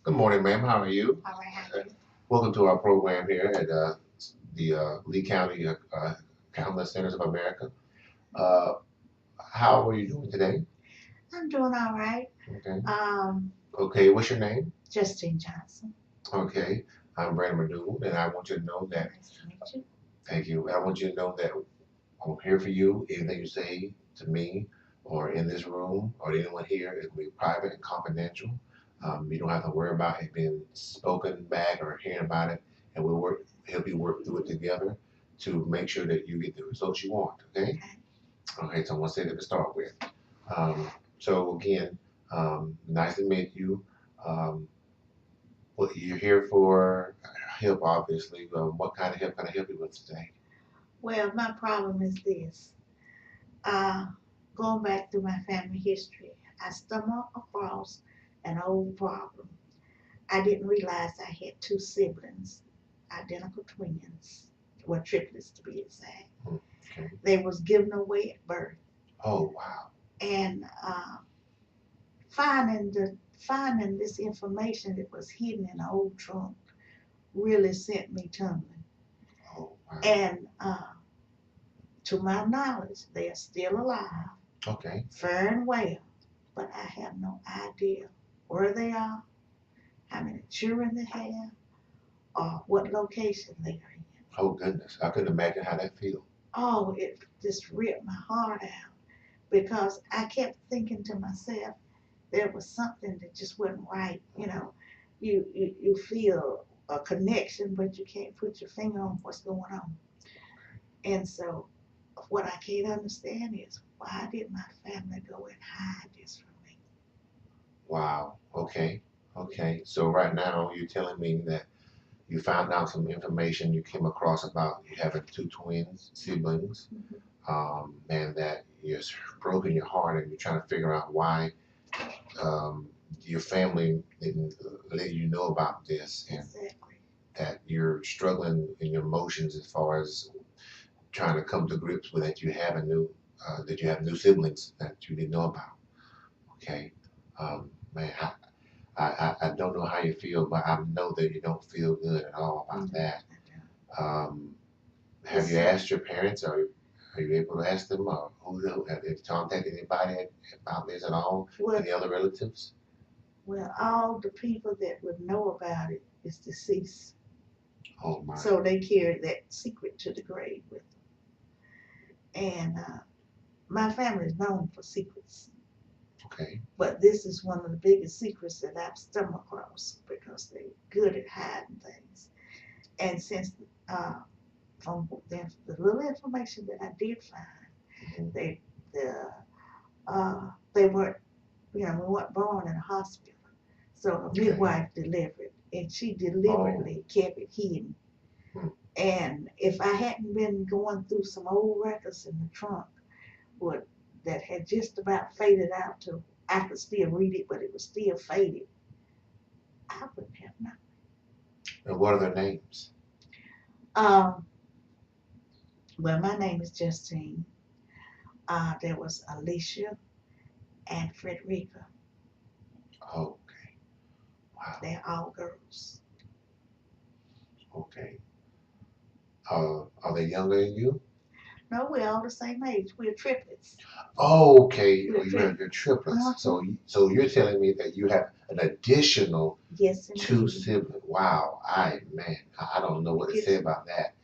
Good morning, ma'am. How are you? All right, how are you? Welcome to our program here at the Lee County Countless Centers of America. Uh, how are you doing today? I'm doing all right. Okay. Um, Okay. What's your name? Justine Johnson. Okay. I'm Brandon Madoon, and I want you to know that. Nice to meet you. Thank you. I want you to know that I'm here for you. Anything you say to me or in this room or anyone here is going to be private and confidential. You don't have to worry about it being spoken back or hearing about it, and we'll help you work through it together to make sure that you get the results you want. Okay. Okay. Okay. So I want to say that to start with. Um, so again, nice to meet you. Um, what you're here for help, obviously. What kind of help can I help you with today? Well, my problem is this. Uh, Going back through my family history, I stumbled across an old problem. I didn't realize I had two siblings, identical twins, well, triplets to be exact. Okay. They was given away at birth, Oh wow. and finding this information that was hidden in an old trunk really sent me tumbling. Oh wow. And to my knowledge, they are still alive, Okay. fair and well, but I have no idea where they are, how many children they have, or what location they are in. Oh goodness, I couldn't imagine how that feels. Oh, it just ripped my heart out because I kept thinking to myself, there was something that just wasn't right. You feel a connection, but you can't put your finger on what's going on. And so, what I can't understand is why did my family go and hide this from me? Wow. Okay. Okay. So right now you're telling me that you found out some information you came across about you having two twins, siblings, Mhm. and that it's broken your heart, and you're trying to figure out why um, your family didn't let you know about this, and Exactly. that you're struggling in your emotions as far as trying to come to grips with that you have new siblings that you didn't know about. Okay. Man, I don't know how you feel, but I know that you don't feel good at all about No, that. I don't. Um, have It's you asked your parents, or are you able to ask them, or have you contacted anybody about this at all? well, Any other relatives? well, all the people that would know about it is deceased, Oh my. so they carried that secret to the grave with them. And my family is known for secrets, Okay. but this is one of the biggest secrets that I've stumbled across because they're good at hiding things. And since uh, from the little information that I did find, Hmm. they they weren't we weren't born in a hospital. So a Okay. midwife delivered, and she Oh. deliberately kept it hidden. Hmm. And if I hadn't been going through some old records in the trunk, would that had just about faded out to I could still read it, but it was still faded, I wouldn't have known. And what are their names? Um, well, my name is Justine. There was Alicia and Frederica. Okay. Wow. They're all girls. Okay. Are they younger than you? No, we're all the same age. We're triplets. Oh, okay. We're You have triplets. your triplets. Uh-huh. So you're telling me that you have an additional Yes, two indeed. siblings. Wow. I don't know what to say It's about that.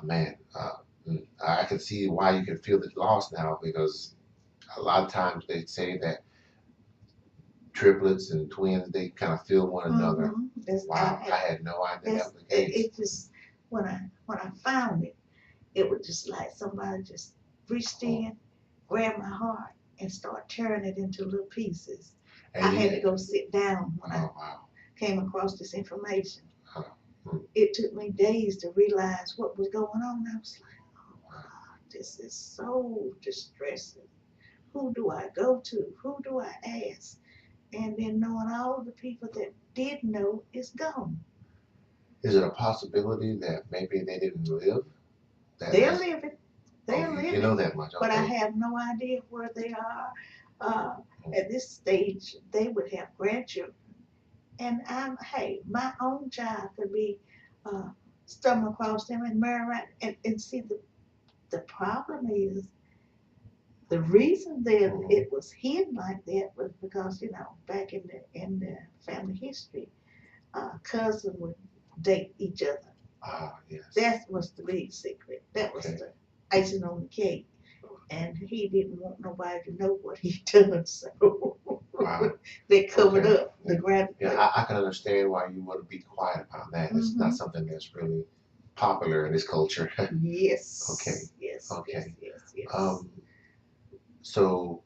Man. I can see why you can feel the loss now, because a lot of times they say that triplets and twins, they kind of feel one another. mm-hmm. That's Wow. I had no idea that that's was the case. it just when I found it, it was just like somebody just reached Oh, in, grabbed my heart, and start tearing it into little pieces. I and had to you. go sit down when I Oh wow. came across this information. Huh. Hmm. It took me days to realize what was going on. I was like, oh Wow. God, this is so distressing. Who do I go to? Who do I ask? And then knowing all the people that did know is gone. Is it a possibility that maybe they didn't live? They're That's living. oh, They're you know living. that much. But I Okay. have no idea where they are. Uh, Hmm. at this stage, they would have grandchildren. And hey, my own child could be stumble across them and marry around. And see, the problem is the reason that it was hidden like that was because, back in the family history, cousins would date each other. Ah, yes. That was the big secret. That was the icing on the cake. And he didn't want nobody to know what he done, so Wow. they covered up the grand. Yeah, I can understand why you want to be quiet about that. It's not something that's really popular in this culture. Yes. Okay. Yes. Okay. Yes. So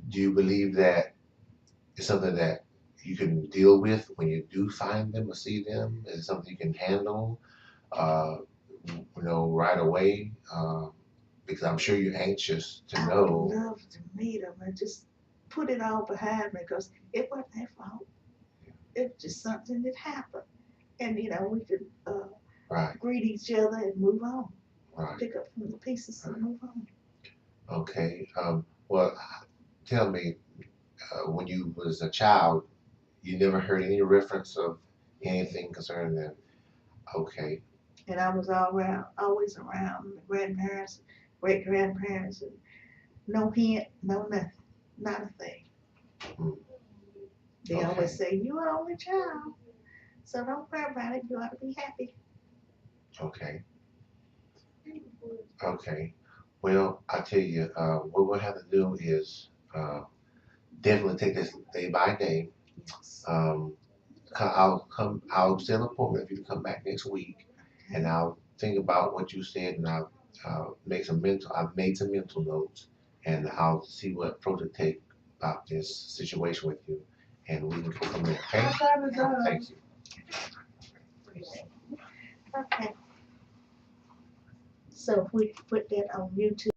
do you believe that it's something that you can deal with when you do find them or see them? Is it something you can handle, right away? Because I'm sure you're anxious to know. I would love to meet them and just put it all behind me because it wasn't their fault. It was just something that happened. And, we could greet each other and move on. Right. Pick up from the pieces and move on. Okay. Well, tell me, when you was a child, you never heard any reference of anything concerning them. Okay. And I was always around the grandparents, great grandparents, and no hint, no nothing, not a thing. They always say, "You are only child, so don't worry about it. You ought to be happy." Okay. Okay. Well, I tell you, what we'll have to do is definitely take this day by day. Yes. I'll set an appointment for you to come back next week, and I'll think about what you said, and I've made some mental notes, and I'll see what approach to take about this situation with you, and we can go from there. Okay? Thank you. Okay. So if we put that on YouTube.